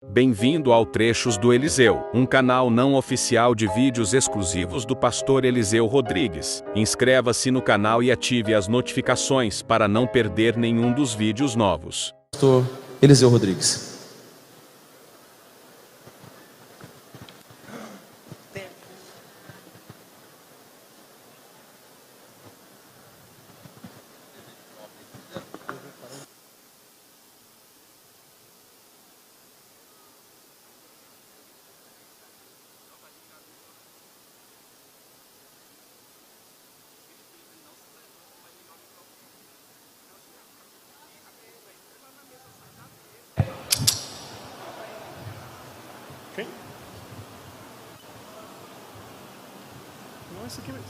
Bem-vindo ao Trechos do Eliseu, um canal não oficial de vídeos exclusivos do pastor Eliseu Rodrigues. Inscreva-se no canal e ative as notificações para não perder nenhum dos vídeos novos. Pastor Eliseu Rodrigues. Quem? Não é esse aqui mesmo.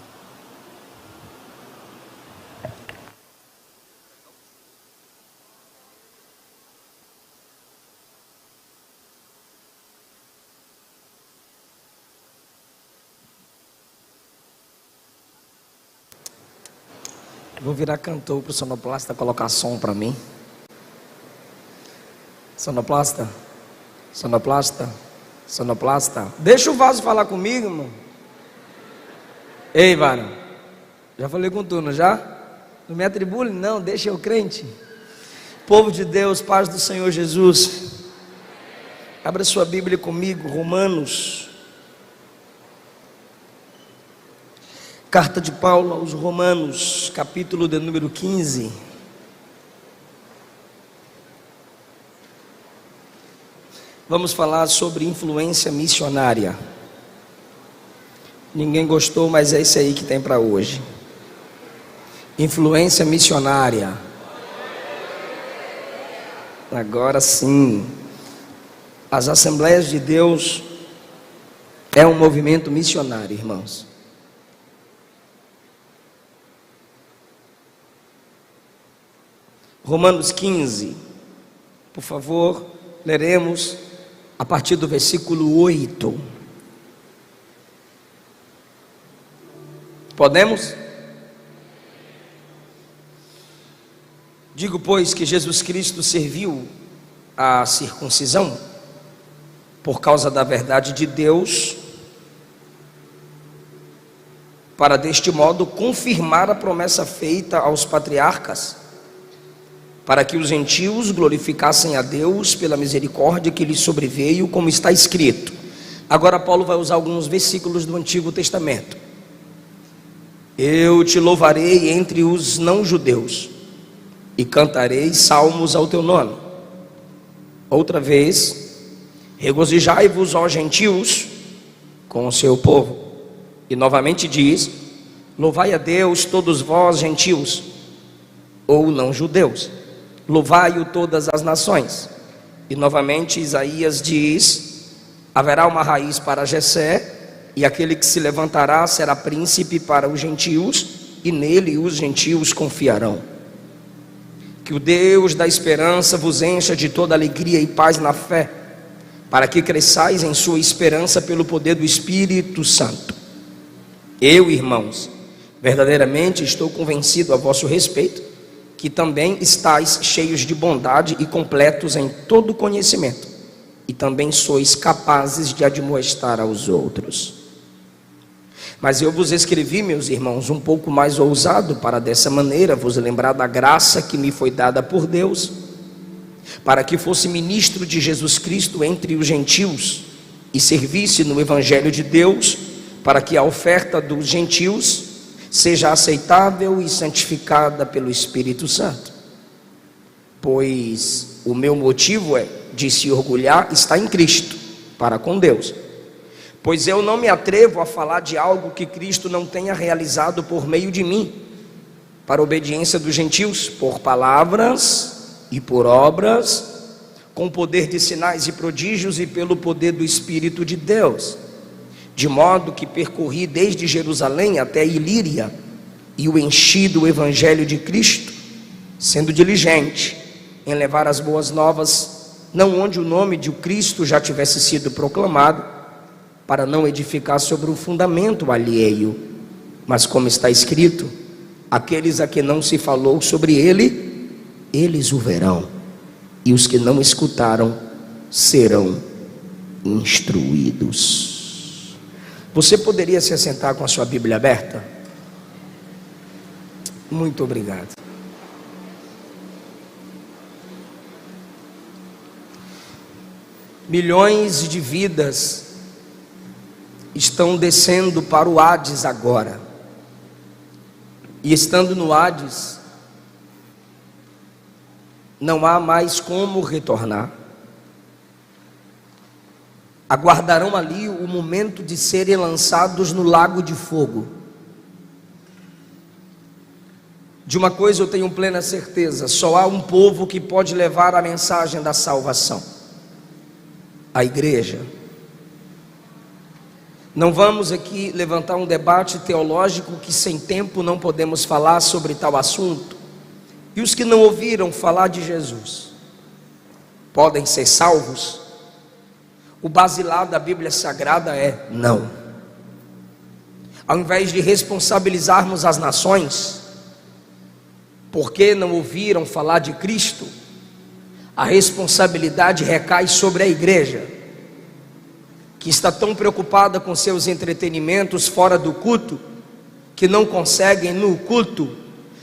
Vou virar cantor pro sonoplasta colocar som para mim. Sonoplasta, sonoplasta, sonoplasta. Deixa o vaso falar comigo, irmão. Ei, varão. Já falei com tu, não já? Não me atribule, não. Deixa eu crente. Povo de Deus, paz do Senhor Jesus. Abra sua Bíblia comigo, Romanos. Carta de Paulo aos Romanos, capítulo de número 15. Vamos falar sobre influência missionária. Ninguém gostou, mas é isso aí que tem para hoje. Influência missionária. Agora sim. As Assembleias de Deus é um movimento missionário, irmãos. Romanos 15, por favor, leremos a partir do versículo 8. Podemos? Digo, pois, que Jesus Cristo serviu à circuncisão por causa da verdade de Deus, para deste modo confirmar a promessa feita aos patriarcas, para que os gentios glorificassem a Deus pela misericórdia que lhes sobreveio, como está escrito. Agora Paulo vai usar alguns versículos do Antigo Testamento. Eu te louvarei entre os não-judeus, e cantarei salmos ao teu nome. Outra vez, regozijai-vos, ó gentios, com o seu povo. E novamente diz, louvai a Deus todos vós gentios, ou não-judeus. Louvai-o todas as nações. E novamente Isaías diz, haverá uma raiz para Jessé, e aquele que se levantará será príncipe para os gentios, e nele os gentios confiarão. Que o Deus da esperança vos encha de toda alegria e paz na fé, para que cresçais em sua esperança pelo poder do Espírito Santo. Eu, irmãos, verdadeiramente estou convencido a vosso respeito, que também estáis cheios de bondade e completos em todo conhecimento, e também sois capazes de admoestar aos outros. Mas eu vos escrevi, meus irmãos, um pouco mais ousado, para dessa maneira vos lembrar da graça que me foi dada por Deus, para que fosse ministro de Jesus Cristo entre os gentios, e servisse no Evangelho de Deus, para que a oferta dos gentios seja aceitável e santificada pelo Espírito Santo. Pois o meu motivo de se orgulhar está em Cristo, para com Deus. Pois eu não me atrevo a falar de algo que Cristo não tenha realizado por meio de mim, para a obediência dos gentios, por palavras e por obras, com poder de sinais e prodígios e pelo poder do Espírito de Deus. De modo que percorri desde Jerusalém até Ilíria, e o enchi do Evangelho de Cristo, sendo diligente em levar as boas novas, não onde o nome de Cristo já tivesse sido proclamado, para não edificar sobre um fundamento alheio, mas como está escrito, aqueles a que não se falou sobre ele, eles o verão, e os que não escutaram, serão instruídos. Você poderia se assentar com a sua Bíblia aberta? Muito obrigado. Milhões de vidas estão descendo para o Hades agora. E estando no Hades, não há mais como retornar. Aguardarão ali o momento de serem lançados no lago de fogo. De uma coisa eu tenho plena certeza: só há um povo que pode levar a mensagem da salvação: a igreja. Não vamos aqui levantar um debate teológico que sem tempo não podemos falar sobre tal assunto. E os que não ouviram falar de Jesus podem ser salvos? O basilar da Bíblia Sagrada é não. Ao invés de responsabilizarmos as nações porque não ouviram falar de Cristo, a responsabilidade recai sobre a igreja, que está tão preocupada com seus entretenimentos fora do culto, que não conseguem no culto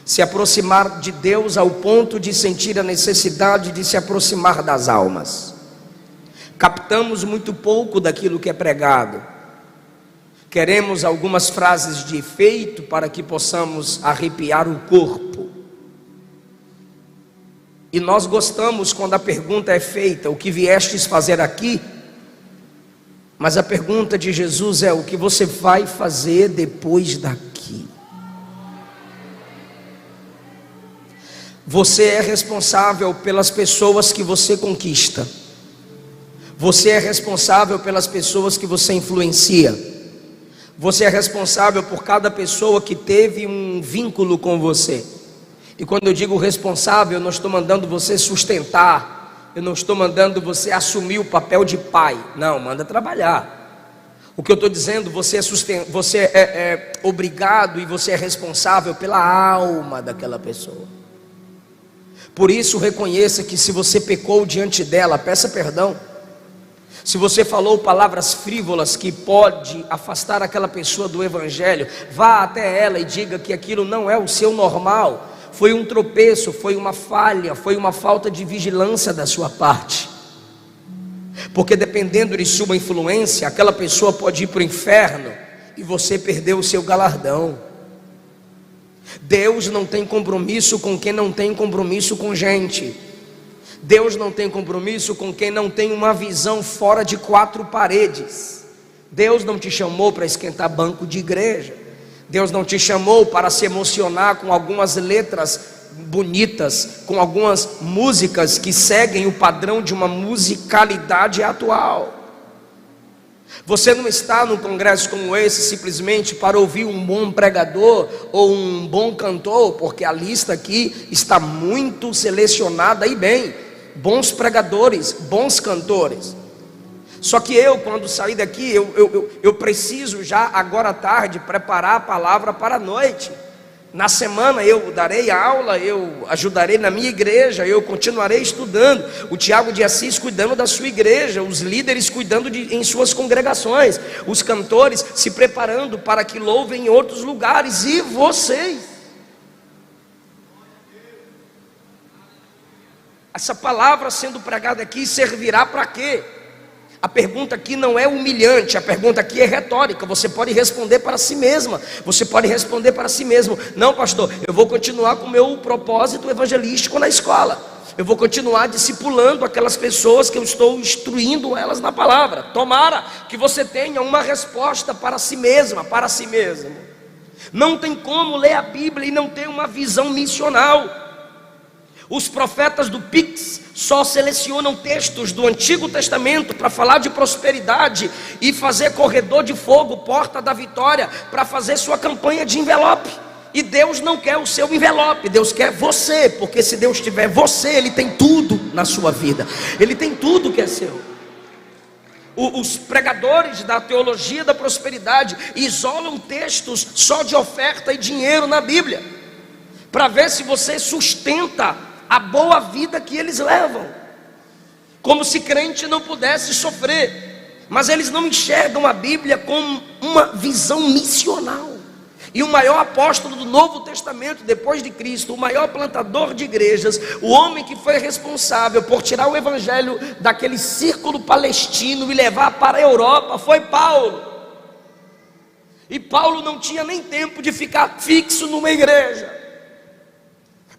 se aproximar de Deus ao ponto de sentir a necessidade de se aproximar das almas. Captamos muito pouco daquilo que é pregado. Queremos algumas frases de efeito para que possamos arrepiar o corpo. E nós gostamos quando a pergunta é feita: o que viestes fazer aqui? Mas a pergunta de Jesus é: o que você vai fazer depois daqui? Você é responsável pelas pessoas que você conquista. Você é responsável pelas pessoas que você influencia. Você é responsável por cada pessoa que teve um vínculo com você. E quando eu digo responsável, eu não estou mandando você sustentar, eu não estou mandando você assumir o papel de pai. Não, manda trabalhar. O que eu estou dizendo, você é obrigado e você é responsável pela alma daquela pessoa. Por isso reconheça que se você pecou diante dela, peça perdão. Se você falou palavras frívolas que pode afastar aquela pessoa do evangelho, vá até ela e diga que aquilo não é o seu normal. Foi um tropeço, foi uma falha, foi uma falta de vigilância da sua parte. Porque dependendo de sua influência, aquela pessoa pode ir para o inferno e você perdeu o seu galardão. Deus não tem compromisso com quem não tem compromisso com gente. Deus não tem compromisso com quem não tem uma visão fora de quatro paredes. Deus não te chamou para esquentar banco de igreja. Deus não te chamou para se emocionar com algumas letras bonitas, com algumas músicas que seguem o padrão de uma musicalidade atual. Você não está num congresso como esse simplesmente para ouvir um bom pregador ou um bom cantor, porque a lista aqui está muito selecionada e bem. Bons pregadores, bons cantores. Só que eu, quando sair daqui, eu preciso já agora à tarde preparar a palavra para a noite. Na semana eu darei aula, eu ajudarei na minha igreja, eu continuarei estudando. O Tiago de Assis cuidando da sua igreja, os líderes cuidando em suas congregações, os cantores se preparando para que louvem em outros lugares. E vocês? Essa palavra sendo pregada aqui servirá para quê? A pergunta aqui não é humilhante, a pergunta aqui é retórica. Você pode responder para si mesma. Você pode responder para si mesmo: não, pastor, eu vou continuar com o meu propósito evangelístico na escola. Eu vou continuar discipulando aquelas pessoas que eu estou instruindo elas na palavra. Tomara que você tenha uma resposta para si mesma, para si mesmo. Não tem como ler a Bíblia e não ter uma visão missional. Os profetas do Pix só selecionam textos do Antigo Testamento para falar de prosperidade e fazer corredor de fogo, porta da vitória, para fazer sua campanha de envelope. E Deus não quer o seu envelope, Deus quer você, porque se Deus tiver você, Ele tem tudo na sua vida, Ele tem tudo que é seu. Os pregadores da teologia da prosperidade isolam textos só de oferta e dinheiro na Bíblia, para ver se você sustenta a boa vida que eles levam. como se crente não pudesse sofrer. Mas eles não enxergam a Bíblia como uma visão missional. E o maior apóstolo do Novo Testamento, depois de Cristo, o maior plantador de igrejas, o homem que foi responsável por tirar o evangelho daquele círculo palestino e levar para a Europa, foi Paulo. E Paulo não tinha nem tempo de ficar fixo numa igreja.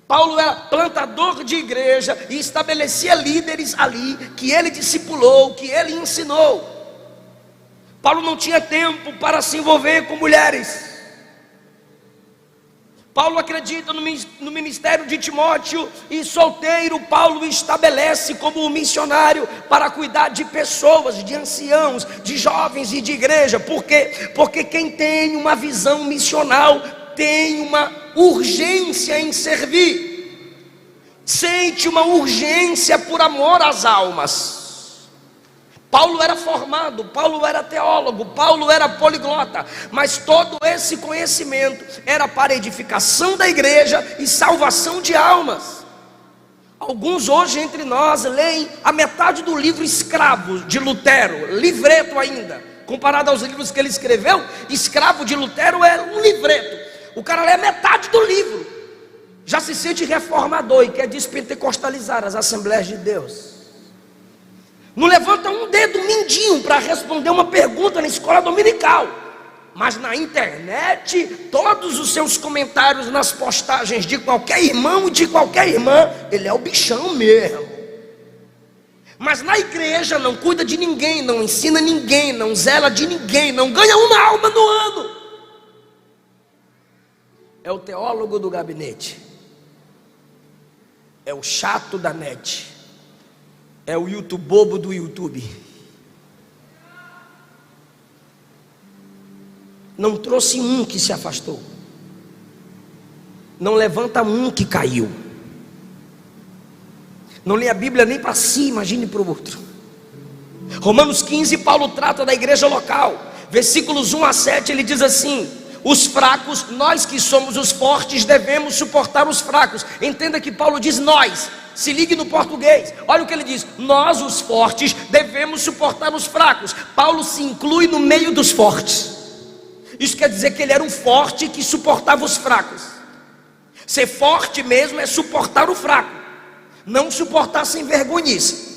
Paulo era plantador de igreja e estabelecia líderes ali, que ele discipulou, que ele ensinou. Paulo não tinha tempo para se envolver com mulheres. Paulo acredita no ministério de Timóteo, e solteiro Paulo o estabelece como um missionário para cuidar de pessoas, de anciãos, de jovens e de igreja. Por quê? Porque quem tem uma visão missional tem uma urgência em servir, sente uma urgência por amor às almas. Paulo era formado, Paulo era teólogo, Paulo era poliglota, mas todo esse conhecimento era para edificação da igreja e salvação de almas. Alguns hoje entre nós leem a metade do livro Escravo de Lutero, livreto ainda, comparado aos livros que ele escreveu. Escravo de Lutero é um livreto, o cara lê metade do livro, já se sente reformador e quer despentecostalizar as Assembleias de Deus. Não levanta um dedo mindinho para responder uma pergunta na escola dominical, mas na internet, todos os seus comentários nas postagens de qualquer irmão e de qualquer irmã, ele é o bichão mesmo. Mas na igreja não cuida de ninguém, não ensina ninguém, não zela de ninguém, não ganha uma alma no ano. É o teólogo do gabinete, é o chato da net, é o youtubobo do YouTube. Não trouxe um que se afastou, não levanta um que caiu, não lê a Bíblia nem para si, imagine para o outro. Romanos 15, Paulo trata da igreja local, versículos 1 a 7, ele diz assim: os fracos, nós que somos os fortes, devemos suportar os fracos. Entenda que Paulo diz nós, se ligue no português, olha o que ele diz: nós os fortes devemos suportar os fracos. Paulo se inclui no meio dos fortes. Isso quer dizer que ele era um forte que suportava os fracos. Ser forte mesmo é suportar o fraco, não suportar sem vergonhice.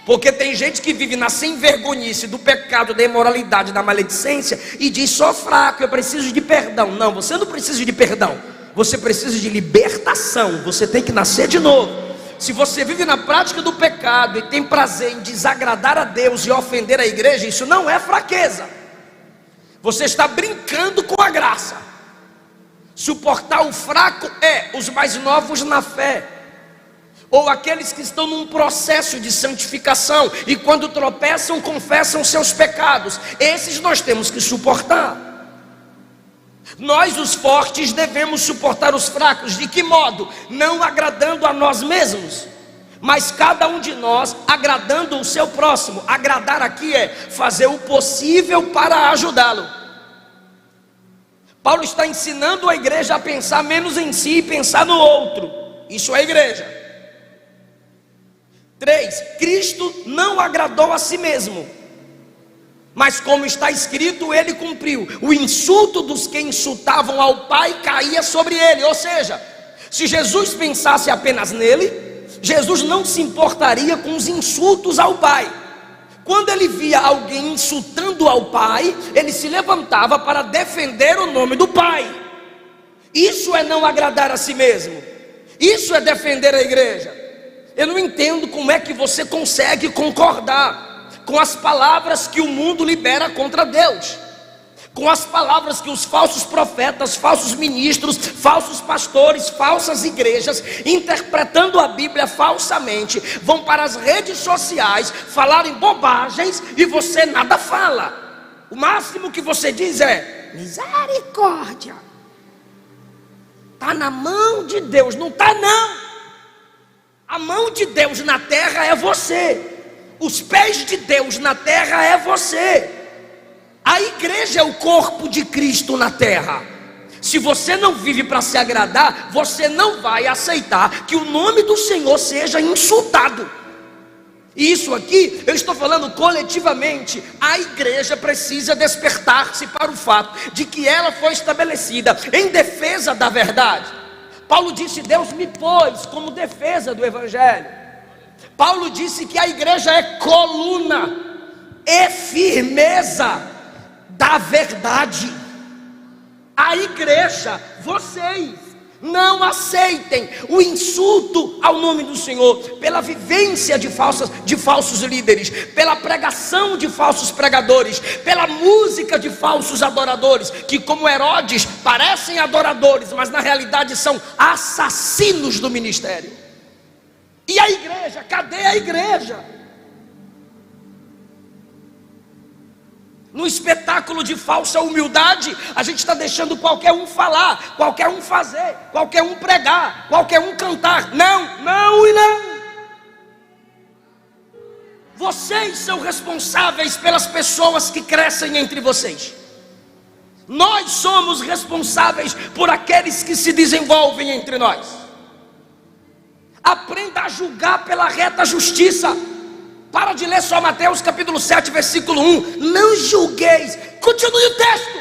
Porque tem gente que vive na sem vergonhice do pecado, da imoralidade, da maledicência e diz: sou fraco, eu preciso de perdão. Não, você não precisa de perdão, você precisa de libertação. Você tem que nascer de novo. Se você vive na prática do pecado e tem prazer em desagradar a Deus e ofender a igreja, isso não é fraqueza. Você está brincando com a graça. Suportar o fraco é os mais novos na fé, ou aqueles que estão num processo de santificação e quando tropeçam confessam seus pecados. Esses nós temos que suportar. Nós os fortes devemos suportar os fracos. De que modo? Não agradando a nós mesmos, mas cada um de nós agradando o seu próximo. Agradar aqui é fazer o possível para ajudá-lo. Paulo está ensinando a igreja a pensar menos em si e pensar no outro. Isso é a igreja. 3. Cristo não agradou a si mesmo, mas como está escrito, ele cumpriu. O insulto dos que insultavam ao Pai caía sobre ele. Ou seja, se Jesus pensasse apenas nele, Jesus não se importaria com os insultos ao Pai. Quando ele via alguém insultando ao Pai, ele se levantava para defender o nome do Pai. Isso é não agradar a si mesmo. Isso é defender a igreja. Eu não entendo como é que você consegue concordar com as palavras que o mundo libera contra Deus, com as palavras que os falsos profetas, falsos ministros, falsos pastores, falsas igrejas, interpretando a Bíblia falsamente, vão para as redes sociais falarem bobagens e você nada fala. O máximo que você diz é misericórdia. Está na mão de Deus. Não está não. A mão de Deus na terra é você. Os pés de Deus na terra é você. A igreja é o corpo de Cristo na terra. Se você não vive para se agradar, você não vai aceitar que o nome do Senhor seja insultado. E isso aqui, eu estou falando coletivamente. A igreja precisa despertar-se para o fato de que ela foi estabelecida em defesa da verdade. Paulo disse: Deus me pôs como defesa do evangelho. Paulo disse que a igreja é coluna e firmeza da verdade. A igreja, vocês não aceitem o insulto ao nome do Senhor pela vivência de falsos líderes, pela pregação de falsos pregadores, pela música de falsos adoradores, que como Herodes parecem adoradores, mas na realidade são assassinos do ministério. E a igreja, cadê a igreja? No espetáculo de falsa humildade, a gente está deixando qualquer um falar, qualquer um fazer, qualquer um pregar, qualquer um cantar. Não, não e não. Vocês são responsáveis pelas pessoas que crescem entre vocês. Nós somos responsáveis por aqueles que se desenvolvem entre nós. Aprenda a julgar pela reta justiça. Para de ler só Mateus capítulo 7, versículo 1. Não julgueis. Continue o texto.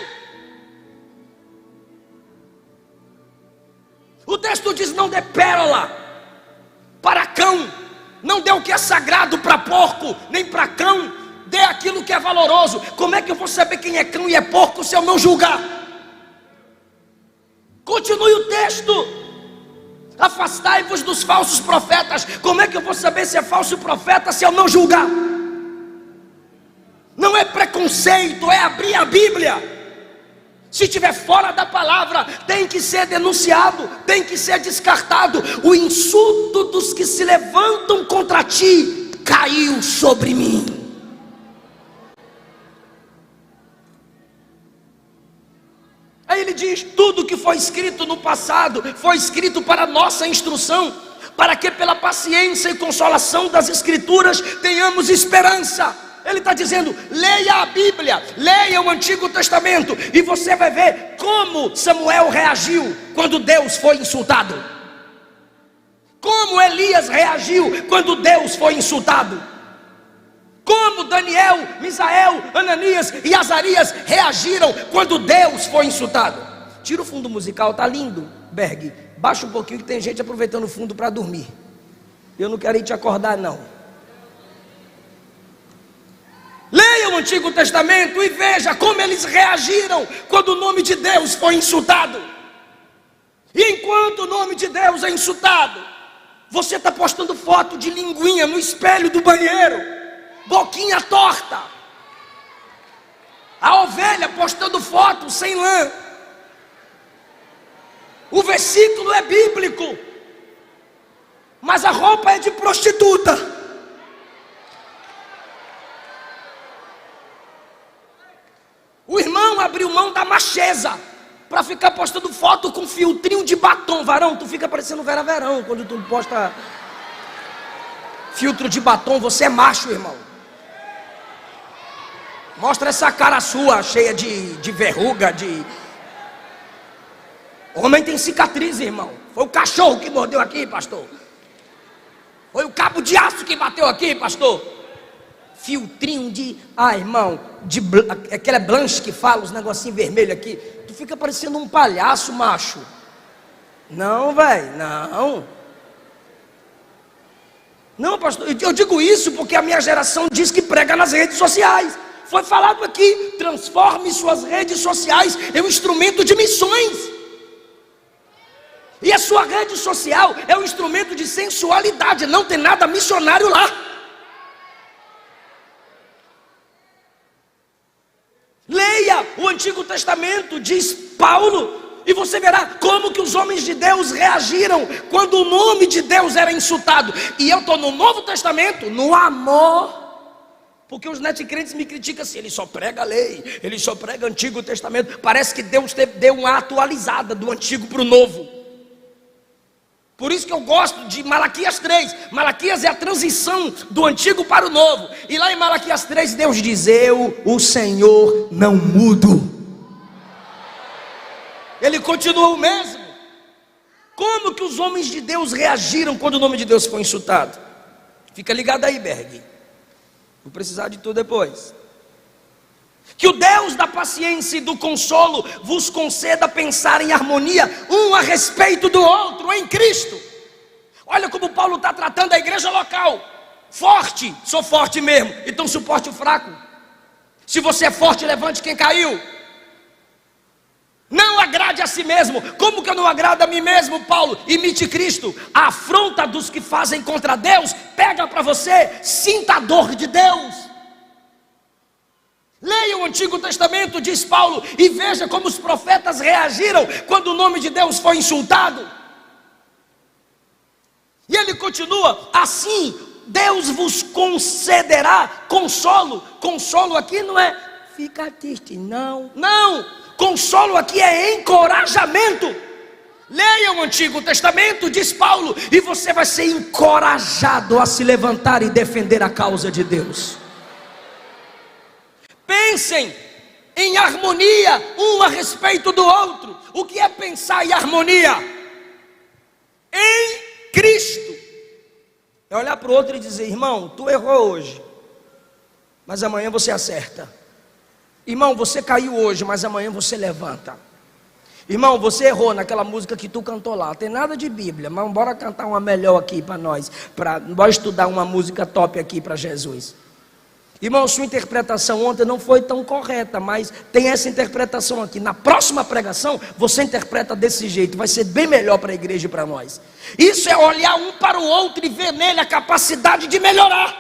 O texto diz: não dê pérola para cão. Não dê o que é sagrado para porco, nem para cão. Dê aquilo que é valoroso. Como é que eu vou saber quem é cão e é porco se eu não julgar? Continue o texto. Afastai-vos dos falsos profetas. Como é que eu vou saber se é falso profeta se eu não julgar? Não é preconceito, é abrir a Bíblia. Se estiver fora da palavra, tem que ser denunciado, tem que ser descartado. O insulto dos que se levantam contra ti caiu sobre mim. Aí ele diz: tudo que foi escrito no passado foi escrito para nossa instrução, para que pela paciência e consolação das escrituras tenhamos esperança. Ele está dizendo: leia a Bíblia, leia o Antigo Testamento, e você vai ver como Samuel reagiu quando Deus foi insultado, como Elias reagiu quando Deus foi insultado, como Daniel, Misael, Ananias e Azarias reagiram quando Deus foi insultado. Tira o fundo musical, tá lindo, Berg. Baixa um pouquinho que tem gente aproveitando o fundo para dormir. Eu não quero ir te acordar não. Leia o Antigo Testamento e veja como eles reagiram quando o nome de Deus foi insultado. E enquanto o nome de Deus é insultado, você está postando foto de linguinha no espelho do banheiro, boquinha torta. A ovelha postando foto sem lã. O versículo é bíblico, mas a roupa é de prostituta. O irmão abriu mão da macheza para ficar postando foto com filtrinho de batom. Varão, tu fica parecendo Vera Verão quando tu posta filtro de batom. Você é macho, irmão. Mostra essa cara sua cheia de verruga, Homem tem cicatriz, irmão. Foi o cachorro que mordeu aqui, pastor. Foi o cabo de aço que bateu aqui, pastor. Filtrinho de... irmão, aquela Blanche que fala, os negocinhos vermelhos aqui. Tu fica parecendo um palhaço, macho. Não, velho, não. Não, pastor, eu digo isso porque a minha geração diz que prega nas redes sociais. Foi falado aqui: transforme suas redes sociais em um instrumento de missões. E a sua rede social é um instrumento de sensualidade. Não tem nada missionário lá. Leia o Antigo Testamento, diz Paulo, e você verá como que os homens de Deus reagiram quando o nome de Deus era insultado. E eu estou no Novo Testamento, no amor. Porque os netcrentes me criticam assim: ele só prega a lei, ele só prega Antigo Testamento. Parece que Deus deu uma atualizada do Antigo para o Novo. Por isso que eu gosto de Malaquias 3. Malaquias é a transição do Antigo para o Novo. E lá em Malaquias 3 Deus diz: eu, o Senhor, não mudo. Ele continua o mesmo. Como que os homens de Deus reagiram quando o nome de Deus foi insultado? Fica ligado aí, Berg. Vou precisar de tudo depois. Que o Deus da paciência e do consolo vos conceda pensar em harmonia um a respeito do outro em Cristo. Olha como Paulo está tratando a igreja local. Forte, sou forte mesmo, então suporte o fraco. Se você é forte, levante quem caiu. Não agrade a si mesmo. Como que eu não agrado a mim mesmo, Paulo? Imite Cristo. A afronta dos que fazem contra Deus, pega para você, sinta a dor de Deus. Leia o Antigo Testamento, diz Paulo, e veja como os profetas reagiram quando o nome de Deus foi insultado. E ele continua, assim Deus vos concederá consolo. Consolo aqui não é fica triste, não. Consolo aqui é encorajamento. Leia o Antigo Testamento, diz Paulo, e você vai ser encorajado a se levantar e defender a causa de Deus. Pensem em harmonia um a respeito do outro. O que é pensar em harmonia? Em Cristo. É olhar para o outro e dizer, irmão, tu errou hoje, mas amanhã você acerta. Irmão, você caiu hoje, mas amanhã você levanta. Irmão, você errou naquela música que tu cantou lá. Não tem nada de Bíblia, mas bora cantar uma melhor aqui para nós. Bora estudar uma música top aqui para Jesus. Irmão, sua interpretação ontem não foi tão correta, mas tem essa interpretação aqui. Na próxima pregação, você interpreta desse jeito. Vai ser bem melhor para a igreja e para nós. Isso é olhar um para o outro e ver nele a capacidade de melhorar.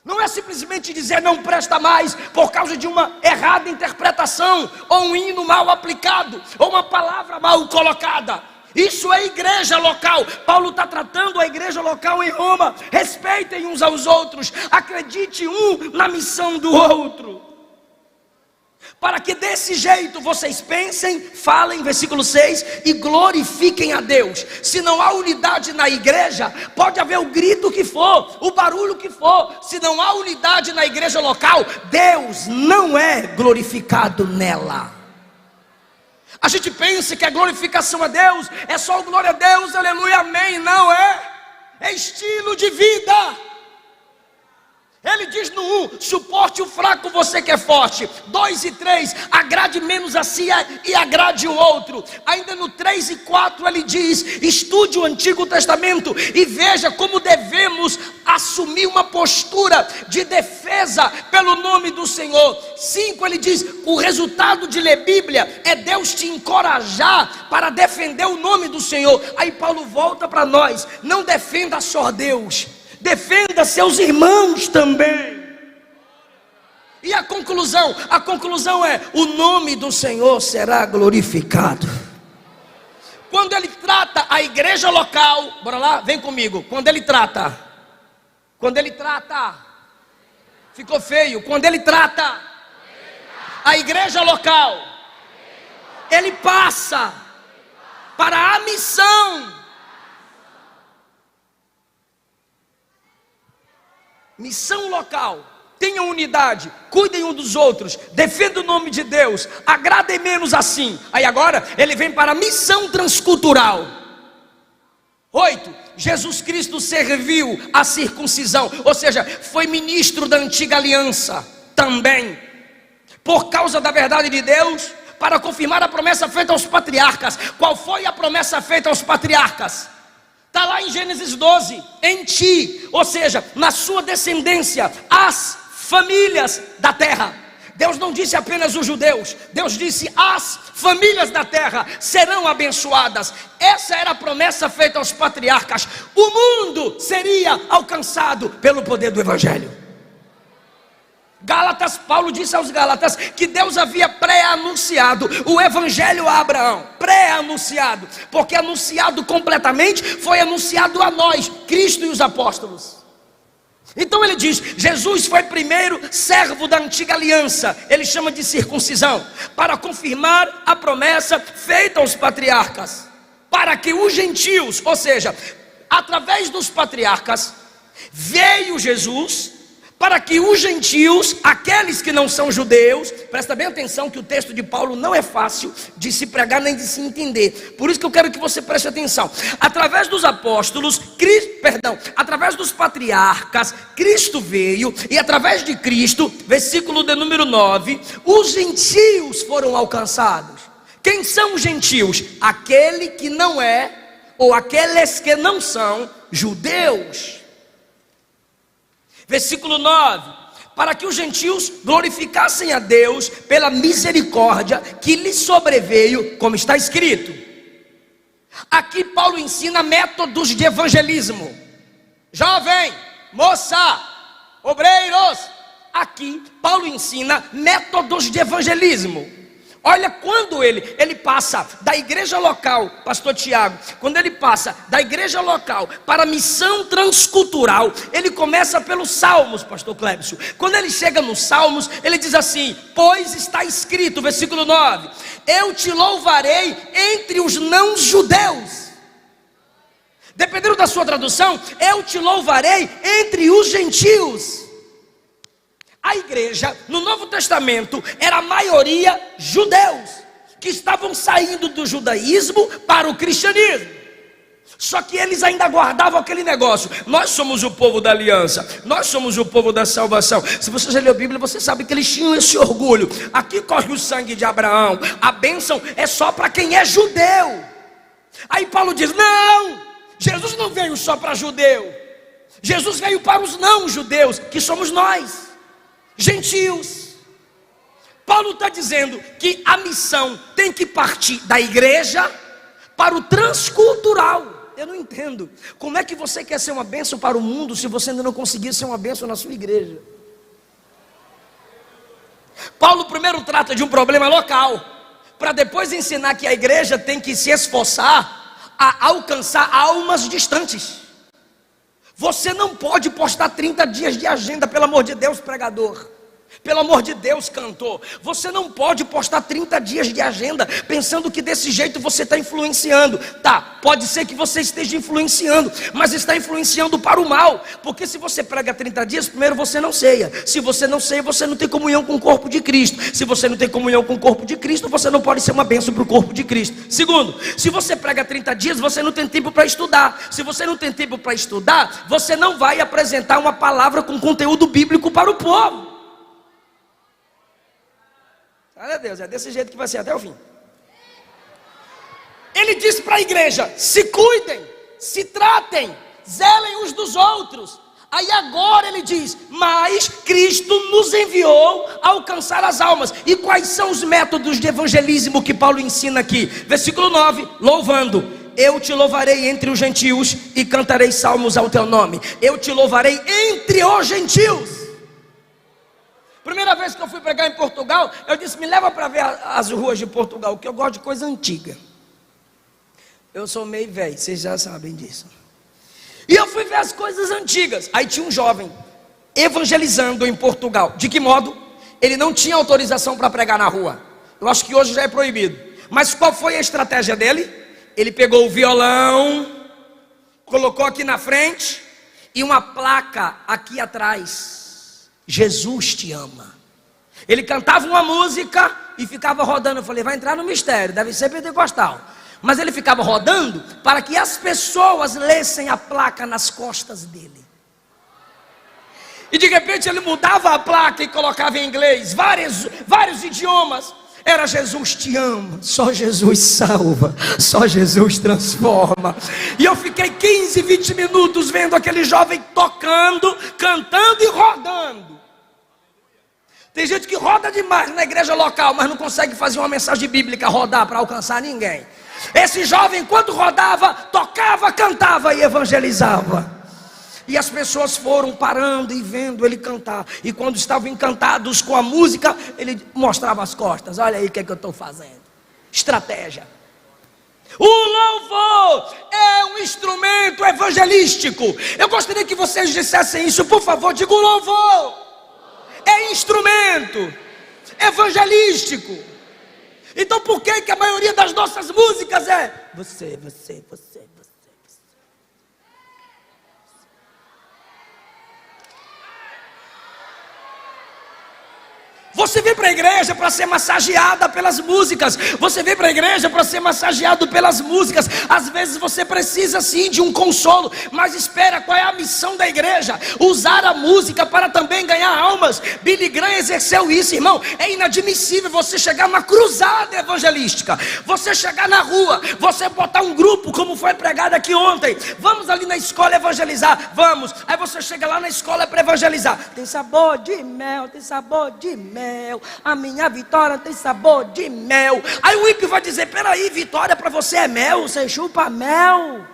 Não é simplesmente dizer não presta mais por causa de uma errada interpretação, ou um hino mal aplicado, ou uma palavra mal colocada. Isso é igreja local. Paulo está tratando a igreja local em Roma. Respeitem uns aos outros, acredite um na missão do outro, para que desse jeito vocês pensem, falem, versículo 6, e glorifiquem a Deus. Se não há unidade na igreja, pode haver o grito que for, o barulho que for, se não há unidade na igreja local, Deus não é glorificado nela. A gente pensa que a glorificação a Deus é só o glória a Deus, aleluia, amém. Não é, é estilo de vida. Ele diz no 1, suporte o fraco, você que é forte. 2 e 3, agrade menos a si e agrade o outro. Ainda no 3 e 4 ele diz, estude o Antigo Testamento e veja como devemos assumir uma postura de defesa pelo nome do Senhor. 5 ele diz, o resultado de ler Bíblia é Deus te encorajar para defender o nome do Senhor. Aí Paulo volta para nós, não defenda só Deus, defenda seus irmãos também. E a conclusão é, o nome do Senhor será glorificado. Quando ele trata a igreja local, bora lá, vem comigo. Quando ele trata, ficou feio. Quando ele trata a igreja local, ele passa para a missão. Missão local, tenham unidade, cuidem um dos outros, defendam o nome de Deus, agradem menos assim. Aí agora ele vem para a missão transcultural. 8, Jesus Cristo serviu a circuncisão, ou seja, foi ministro da antiga aliança também, por causa da verdade de Deus, para confirmar a promessa feita aos patriarcas. Qual foi a promessa feita aos patriarcas? Está lá em Gênesis 12, em ti, ou seja, na sua descendência, as famílias da terra. Deus não disse apenas os judeus, Deus disse as famílias da terra serão abençoadas. Essa era a promessa feita aos patriarcas. O mundo seria alcançado pelo poder do Evangelho. Gálatas, Paulo disse aos Gálatas que Deus havia pré-anunciado o Evangelho a Abraão, pré-anunciado, porque anunciado completamente foi anunciado a nós, Cristo e os apóstolos. Então ele diz, Jesus foi primeiro servo da antiga aliança, ele chama de circuncisão, para confirmar a promessa feita aos patriarcas, para que os gentios, ou seja, através dos patriarcas, veio Jesus para que os gentios, aqueles que não são judeus, presta bem atenção que o texto de Paulo não é fácil de se pregar nem de se entender, por isso que eu quero que você preste atenção. Através dos apóstolos, através dos patriarcas, Cristo veio, e através de Cristo, versículo de número 9, os gentios foram alcançados. Quem são os gentios? Aquele que não é, ou aqueles que não são judeus. Versículo 9, para que os gentios glorificassem a Deus pela misericórdia que lhes sobreveio, como está escrito. Aqui Paulo ensina métodos de evangelismo. Jovem, moça, obreiros, aqui Paulo ensina métodos de evangelismo. Olha, quando ele passa da igreja local, pastor Tiago, quando ele passa da igreja local para a missão transcultural, ele começa pelos Salmos, pastor Clébcio. Quando ele chega nos Salmos, ele diz assim: pois está escrito, versículo 9, eu te louvarei entre os não judeus. Dependendo da sua tradução, eu te louvarei entre os gentios. A igreja no Novo Testamento era a maioria judeus, que estavam saindo do judaísmo para o cristianismo. Só que eles ainda guardavam aquele negócio: nós somos o povo da aliança, nós somos o povo da salvação. Se você já leu a Bíblia, você sabe que eles tinham esse orgulho. Aqui corre o sangue de Abraão, a bênção é só para quem é judeu. Aí Paulo diz: não, Jesus não veio só para judeu, Jesus veio para os não judeus, que somos nós, gentios. Paulo está dizendo que a missão tem que partir da igreja para o transcultural. Eu não entendo, como é que você quer ser uma bênção para o mundo se você ainda não conseguir ser uma bênção na sua igreja? Paulo primeiro trata de um problema local, para depois ensinar que a igreja tem que se esforçar a alcançar almas distantes. Você não pode postar 30 dias de agenda, pelo amor de Deus, pregador. Pelo amor de Deus, cantor. Você não pode postar 30 dias de agenda pensando que desse jeito você está influenciando. Tá, pode ser que você esteja influenciando, mas está influenciando para o mal. Porque se você prega 30 dias, primeiro você não ceia. Se você não ceia, você não tem comunhão com o corpo de Cristo. Se você não tem comunhão com o corpo de Cristo, você não pode ser uma bênção para o corpo de Cristo. Segundo, se você prega 30 dias, você não tem tempo para estudar. Se você não tem tempo para estudar, você não vai apresentar uma palavra com conteúdo bíblico para o povo. Olha Deus, é desse jeito que vai ser até o fim. Ele disse para a igreja: se cuidem, se tratem, zelem uns dos outros. Aí agora ele diz: mas Cristo nos enviou a alcançar as almas. E quais são os métodos de evangelismo que Paulo ensina aqui? Versículo 9, louvando. Eu te louvarei entre os gentios e cantarei salmos ao teu nome. Eu te louvarei entre os gentios. Primeira vez que eu fui pregar em Portugal, eu disse: me leva para ver as ruas de Portugal, que eu gosto de coisa antiga. Eu sou meio velho, vocês já sabem disso. E eu fui ver as coisas antigas. Aí tinha um jovem evangelizando em Portugal. De que modo? Ele não tinha autorização para pregar na rua. Eu acho que hoje já é proibido. Mas qual foi a estratégia dele? Ele pegou o violão, colocou aqui na frente e uma placa aqui atrás: Jesus te ama. Ele cantava uma música e ficava rodando. Eu falei: vai entrar no mistério, deve ser pentecostal. Mas ele ficava rodando para que as pessoas lessem a placa nas costas dele. E de repente ele mudava a placa e colocava em inglês, vários idiomas. Era: Jesus te ama, só Jesus salva, só Jesus transforma. E eu fiquei 15, 20 minutos vendo aquele jovem tocando, cantando e rodando. Tem gente que roda demais na igreja local, mas não consegue fazer uma mensagem bíblica rodar para alcançar ninguém. Esse jovem, enquanto rodava, tocava, cantava e evangelizava. E as pessoas foram parando e vendo ele cantar. E quando estavam encantados com a música, ele mostrava as costas: olha aí o que é que eu estou fazendo. Estratégia. O louvor é um instrumento evangelístico. Eu gostaria que vocês dissessem isso, por favor. Diga: o louvor é instrumento evangelístico. Então por que a maioria das nossas músicas é você? Você vem para a igreja para ser massageada pelas músicas. Você vem para a igreja para ser massageado pelas músicas. Às vezes você precisa sim de um consolo, mas espera, qual é a missão da igreja? Usar a música para também ganhar almas. Billy Graham exerceu isso, irmão. É inadmissível você chegar numa cruzada evangelística, você chegar na rua, você botar um grupo como foi pregado aqui ontem. Vamos ali na escola evangelizar, vamos. Aí você chega lá na escola para evangelizar. Tem sabor de mel, tem sabor de mel. A minha vitória tem sabor de mel. Aí o ímpio vai dizer: peraí, vitória para você é mel? Você chupa mel?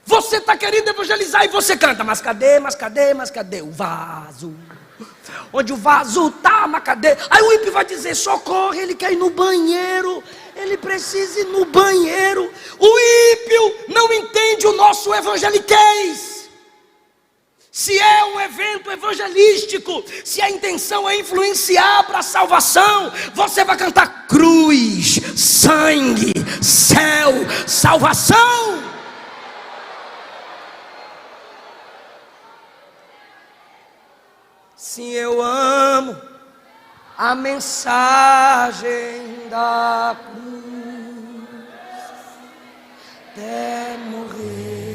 Você está querendo evangelizar e você canta: mas cadê, mas cadê, mas cadê o vaso? Onde o vaso está, mas cadê? Aí o ímpio vai dizer: socorro, ele quer ir no banheiro, ele precisa ir no banheiro. O ímpio não entende o nosso evangeliquez. Se é um evento evangelístico, se a intenção é influenciar para a salvação, você vai cantar cruz, sangue, céu, salvação. Sim, eu amo a mensagem da cruz até morrer.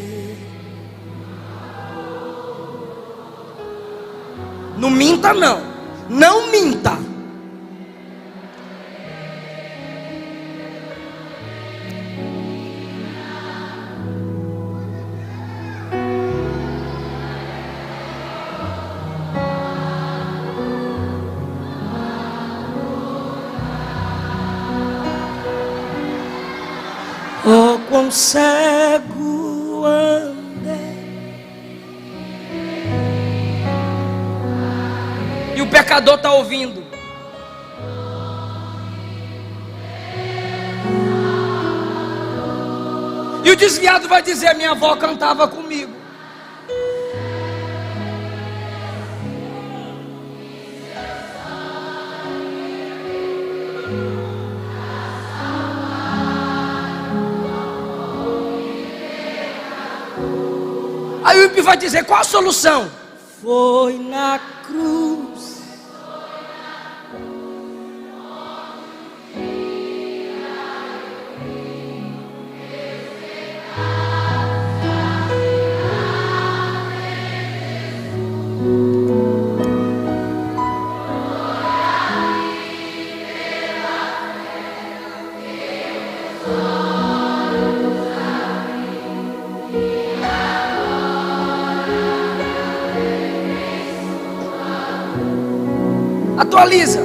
Não minta não, não minta. Oh, quão cego andei. E o pecador está ouvindo. E o desviado vai dizer: minha avó cantava comigo. Aí o ímpio vai dizer: qual a solução? Foi na cruz. Atualiza.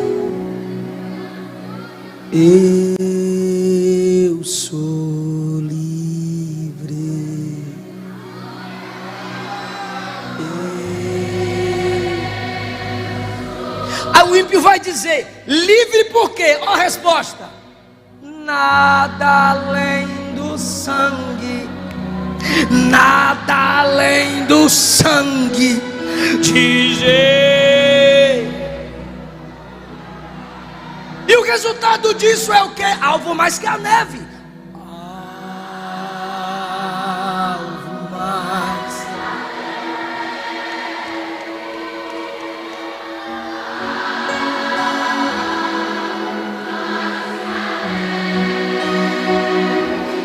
Eu sou livre. Aí o ímpio vai dizer: livre por quê? Ó a resposta: nada além do sangue, nada além do sangue de Jesus. E o resultado disso é o quê? Alvo mais que a neve. Alvo mais.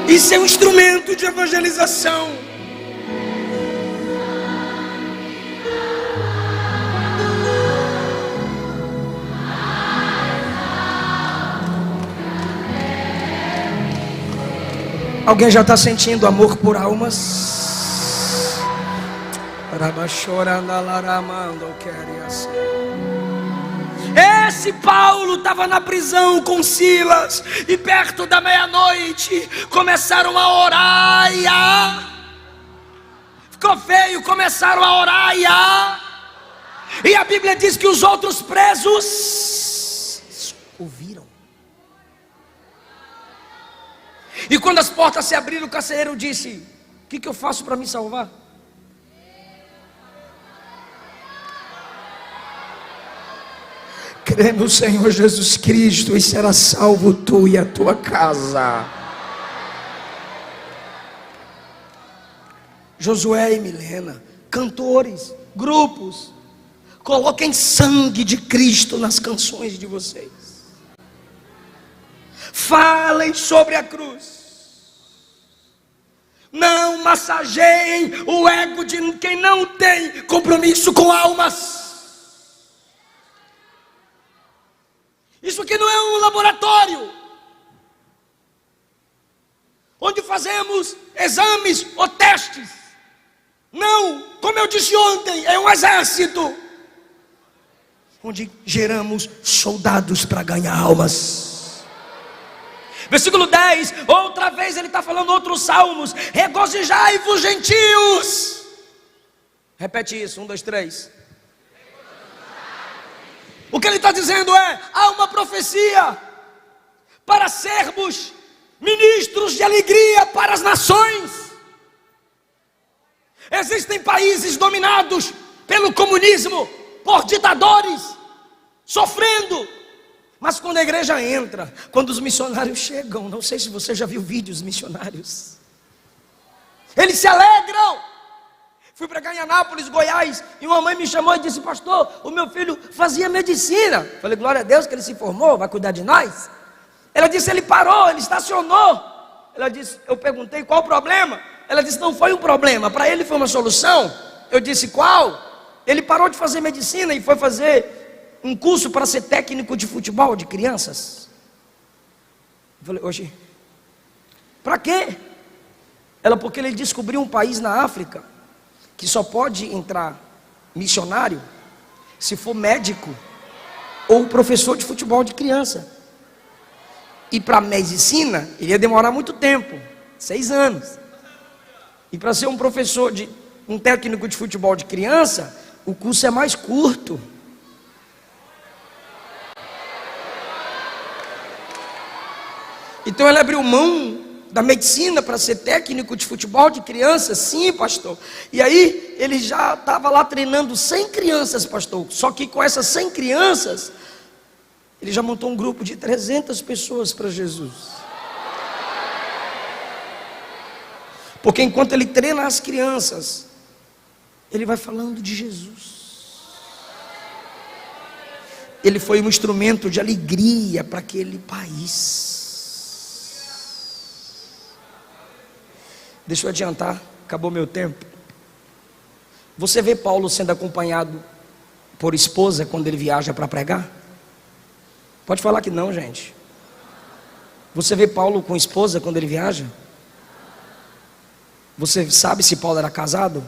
Isso é um instrumento de evangelização. Alguém já está sentindo amor por almas? Esse Paulo estava na prisão com Silas, e perto da meia-noite começaram a orar ficou feio, começaram a orar e a Bíblia diz que os outros presos ouviram. E quando as portas se abriram, o carcereiro disse: o que eu faço para me salvar? Crê no Senhor Jesus Cristo e será salvo tu e a tua casa. Josué e Milena, cantores, grupos, Coloquem sangue de Cristo nas canções de vocês. Falem sobre a cruz. Não massageiem o ego de quem não tem compromisso com almas. Isso aqui não é um laboratório onde fazemos exames ou testes. Não, como eu disse ontem, é um exército onde geramos soldados para ganhar almas. Versículo 10, outra vez ele está falando outros salmos. Regozijai-vos, gentios. Repete isso, 1, 2, 3. O que ele está dizendo é: há uma profecia para sermos ministros de alegria para as nações. Existem países dominados pelo comunismo, por ditadores, sofrendo. Mas quando a igreja entra, quando os missionários chegam, não sei se você já viu vídeos missionários, eles se alegram. Fui pregar em Anápolis, Goiás, e uma mãe me chamou e disse: pastor, o meu filho fazia medicina. Falei: glória a Deus que ele se formou, vai cuidar de nós. Ela disse: ele parou, ele estacionou. Ela disse, eu perguntei qual o problema. Ela disse: não foi um problema, para ele foi uma solução. Eu disse: qual? Ele parou de fazer medicina e foi fazer um curso para ser técnico de futebol de crianças. Eu falei: hoje, para quê? Ela: porque ele descobriu um país na África que só pode entrar missionário se for médico ou professor de futebol de criança. E para medicina ele ia demorar muito tempo, 6 anos. E para ser um professor um técnico de futebol de criança, o curso é mais curto. Então ele abriu mão da medicina para ser técnico de futebol de crianças. Sim, pastor. E aí ele já estava lá treinando 100 crianças, pastor. Só que com essas 100 crianças, ele já montou um grupo de 300 pessoas para Jesus. Porque enquanto ele treina as crianças, ele vai falando de Jesus. Ele foi um instrumento de alegria para aquele país. Deixa eu adiantar, acabou meu tempo. Você vê Paulo sendo acompanhado por esposa quando ele viaja para pregar? Pode falar que não, gente. Você vê Paulo com esposa quando ele viaja? Você sabe se Paulo era casado?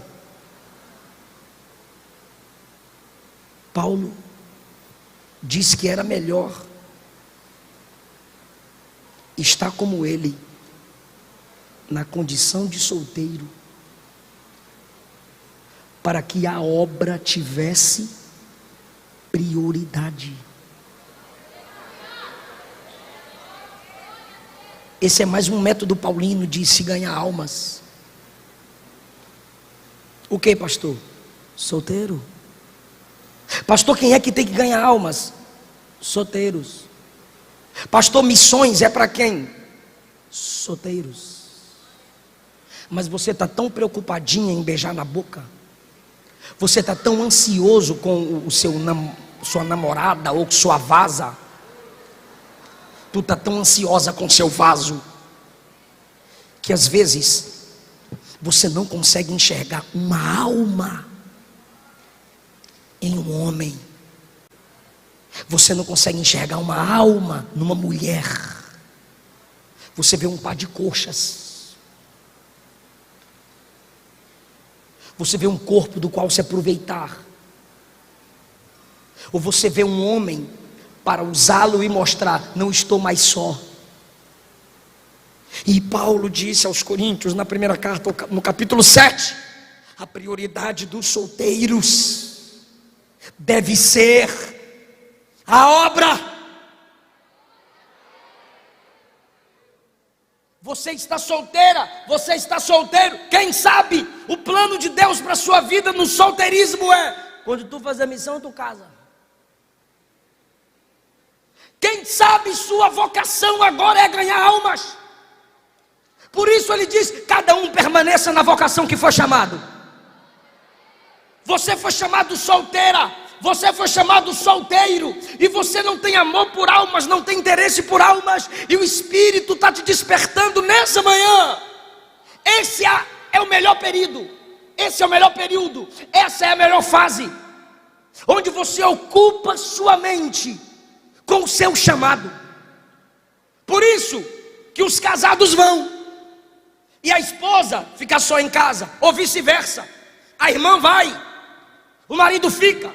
Paulo disse que era melhor estar como ele, na condição de solteiro, para que a obra tivesse prioridade. Esse é mais um método paulino de se ganhar almas. O que, pastor? Solteiro. Pastor, quem é que tem que ganhar almas? Solteiros. Pastor, missões é para quem? Solteiros. Mas você está tão preocupadinha em beijar na boca, você está tão ansioso com sua namorada ou sua vaza, tu está tão ansiosa com seu vaso, que às vezes você não consegue enxergar uma alma em um homem. Você não consegue enxergar uma alma numa mulher. Você vê um par de coxas. Você vê um corpo do qual se aproveitar. Ou você vê um homem para usá-lo e mostrar: não estou mais só. E Paulo disse aos Coríntios, na primeira carta, no capítulo 7, a prioridade dos solteiros deve ser a obra. Você está solteira, você está solteiro. Quem sabe o plano de Deus para a sua vida no solteirismo é: quando tu fazer a missão, tu casa. Quem sabe sua vocação agora é ganhar almas. Por isso ele diz: cada um permaneça na vocação que foi chamado. Você foi chamado solteira, você foi chamado solteiro, e você não tem amor por almas, não tem interesse por almas, e o Espírito está te despertando nessa manhã. Esse é o melhor período, esse é o melhor período, essa é a melhor fase, onde você ocupa sua mente com o seu chamado. Por isso que os casados vão, e a esposa fica só em casa, ou vice-versa. A irmã vai, o marido fica.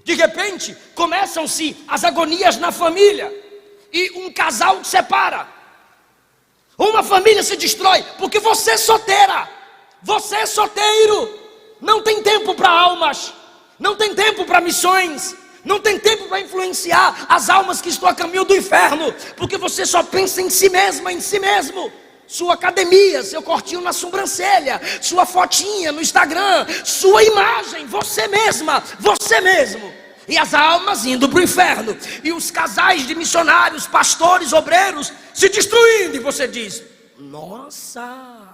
De repente, começam-se as agonias na família, e um casal separa, uma família se destrói, porque você é solteira, você é solteiro, não tem tempo para almas, não tem tempo para missões, não tem tempo para influenciar as almas que estão a caminho do inferno, porque você só pensa em si mesma, em si mesmo. Sua academia, seu cortinho na sobrancelha, sua fotinha no Instagram, sua imagem, você mesma, você mesmo. E as almas indo para o inferno, e os casais de missionários, pastores, obreiros se destruindo, e você diz: nossa,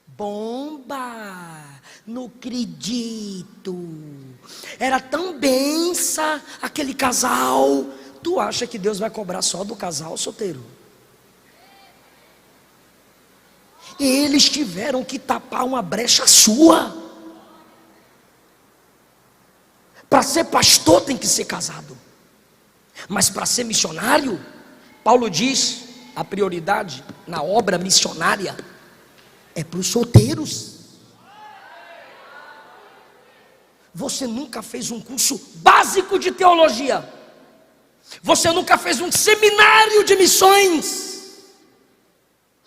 bomba, não acredito, era tão benção aquele casal. Tu acha que Deus vai cobrar só do casal solteiro? Eles tiveram que tapar uma brecha sua. Para ser pastor tem que ser casado, mas para ser missionário, Paulo diz, a prioridade na obra missionária é para os solteiros. Você nunca fez um curso básico de teologia, você nunca fez um seminário de missões,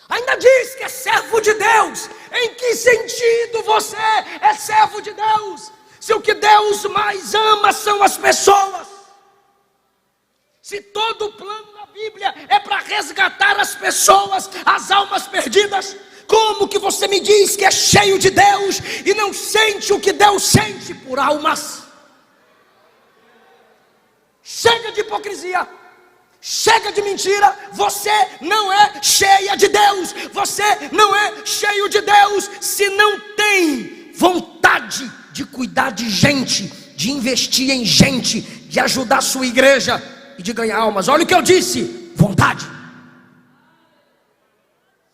ainda diz que é servo de Deus. Em que sentido você é servo de Deus, se o que Deus mais ama são as pessoas? Se todo o plano na Bíblia é para resgatar as pessoas, as almas perdidas, como que você me diz que é cheio de Deus e não sente o que Deus sente por almas? Chega de hipocrisia, chega de mentira. Você não é cheia de Deus, você não é cheio de Deus se não tem vontade de cuidar de gente, de investir em gente, de ajudar a sua igreja e de ganhar almas. Olha o que eu disse: vontade.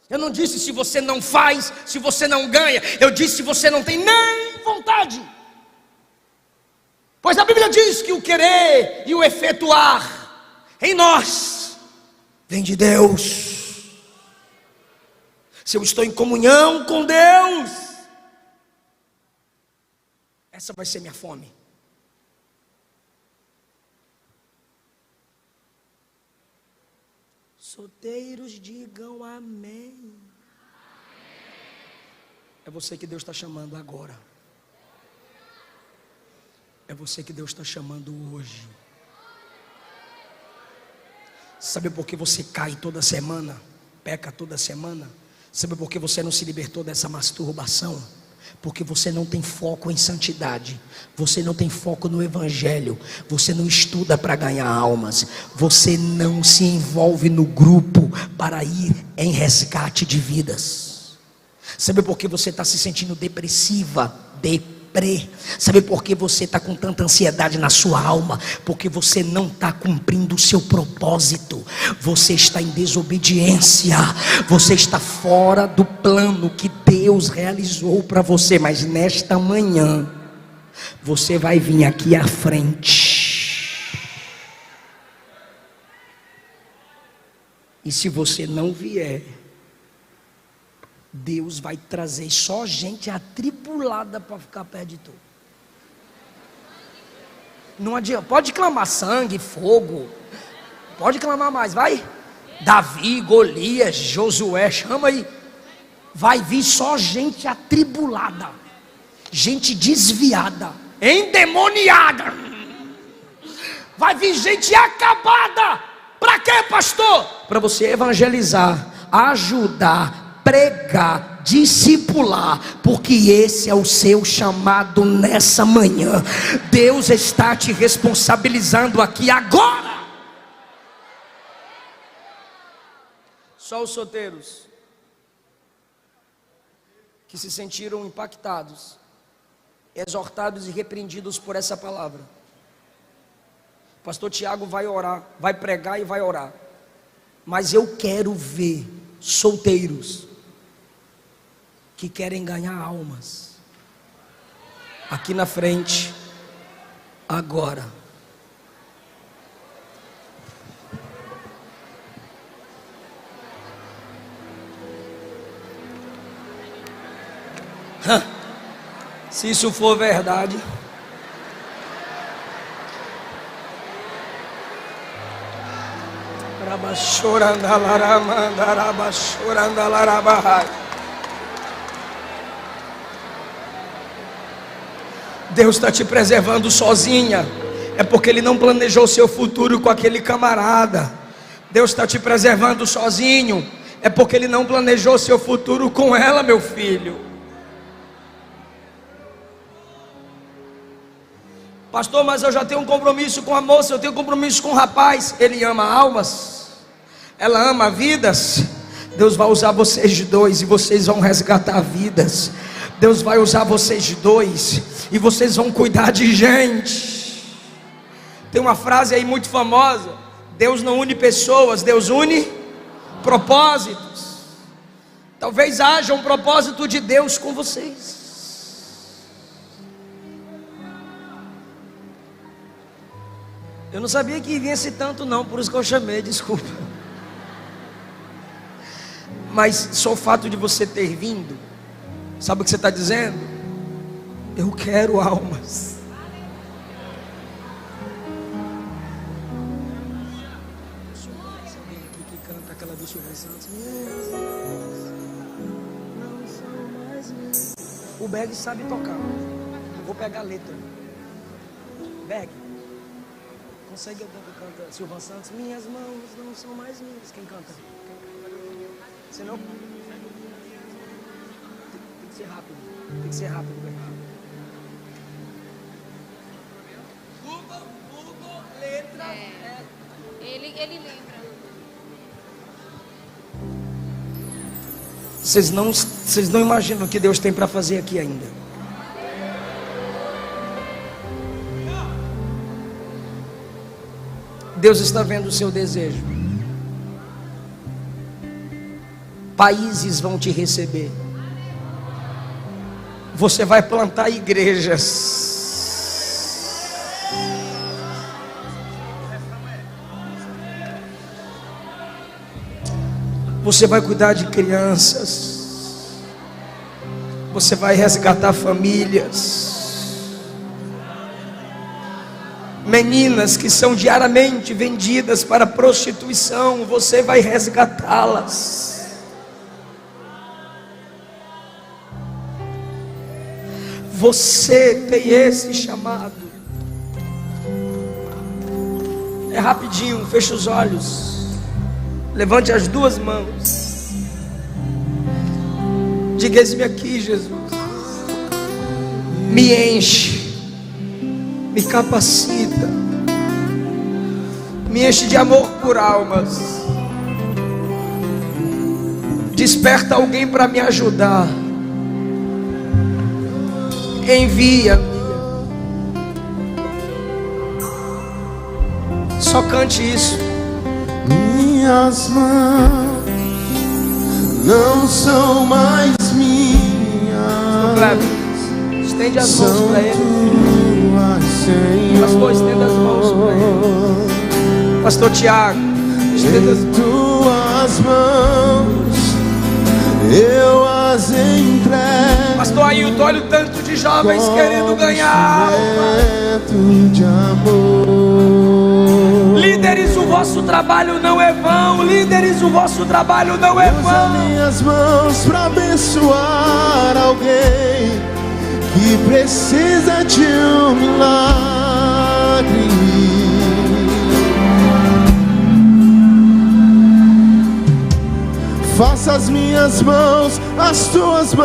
Eu não disse se você não faz, se você não ganha, eu disse se você não tem nem vontade. Pois a Bíblia diz que o querer e o efetuar em nós vem de Deus. Se eu estou em comunhão com Deus, essa vai ser minha fome. Solteiros, digam amém. É você que Deus está chamando agora. É você que Deus está chamando hoje. Sabe por que você cai toda semana, peca toda semana? Sabe por que você não se libertou dessa masturbação? Porque você não tem foco em santidade, você não tem foco no evangelho, você não estuda para ganhar almas, você não se envolve no grupo para ir em resgate de vidas. Sabe por que você está se sentindo depressiva, Sabe por que você está com tanta ansiedade na sua alma? Porque você não está cumprindo o seu propósito, você está em desobediência, você está fora do plano que Deus realizou para você. Mas nesta manhã, você vai vir aqui à frente, e se você não vier, Deus vai trazer só gente atribulada para ficar perto de tu. Não adianta, pode clamar sangue, fogo, pode clamar mais, vai. Davi, Golias, Josué, chama aí. Vai vir só gente atribulada, gente desviada, endemoniada. Vai vir gente acabada. Para quê, pastor? Para você evangelizar, ajudar, pregar, discipular, porque esse é o seu chamado nessa manhã. Deus está te responsabilizando aqui agora. Só os solteiros que se sentiram impactados, exortados e repreendidos por essa palavra O pastor Tiago vai orar, vai pregar e vai orar. Mas eu quero ver solteiros que querem ganhar almas aqui na frente, agora. Se isso for verdade, Deus está te preservando sozinha, é porque Ele não planejou seu futuro com aquele camarada. Deus está te preservando sozinho, é porque Ele não planejou seu futuro com ela, meu filho. Pastor, mas eu já tenho um compromisso com a moça, eu tenho um compromisso com o rapaz. Ele ama almas, ela ama vidas. Deus vai usar vocês dois e vocês vão resgatar vidas. Deus vai usar vocês dois e vocês vão cuidar de gente. Tem uma frase aí muito famosa: Deus não une pessoas, Deus une propósitos. Talvez haja um propósito de Deus com vocês. Eu não sabia que vinha esse tanto não, por isso que eu chamei, desculpa. Mas só o fato de você ter vindo, sabe o que você está dizendo? Eu quero almas. Que canta aquela do Silvio Santos. O Beg sabe tocar. Eu vou pegar a letra. Beg. Consegue alguém que canta Silvio Santos? Minhas mãos não são mais minhas. Quem canta? Você não? Tem que ser rápido. Tem que ser rápido, velho. Google, letra. Ele lembra. Vocês não imaginam o que Deus tem para fazer aqui ainda. Deus está vendo o seu desejo. Países vão te receber. Você vai plantar igrejas. Você vai cuidar de crianças. Você vai resgatar famílias. Meninas que são diariamente vendidas para prostituição, você vai resgatá-las. Você tem esse chamado. É rapidinho, fecha os olhos. Levante as duas mãos. Diga: eis-me aqui, Jesus. Me enche. Me capacita, me enche de amor por almas, desperta alguém para me ajudar, envia-me. Só cante isso. Minhas mãos não são mais minhas. Estende as mãos para ele. Pastor, estenda as mãos para ele. Pastor Tiago, estenda as mãos. Tuas mãos eu as entrego. Pastor Ailton, olha o tanto de jovens querendo ganhar de amor. Líderes, o vosso trabalho não é vão. Líderes, o vosso trabalho não é vão. Usa minhas mãos para abençoar alguém que precisa de um milagre. Faça as minhas mãos as tuas mãos.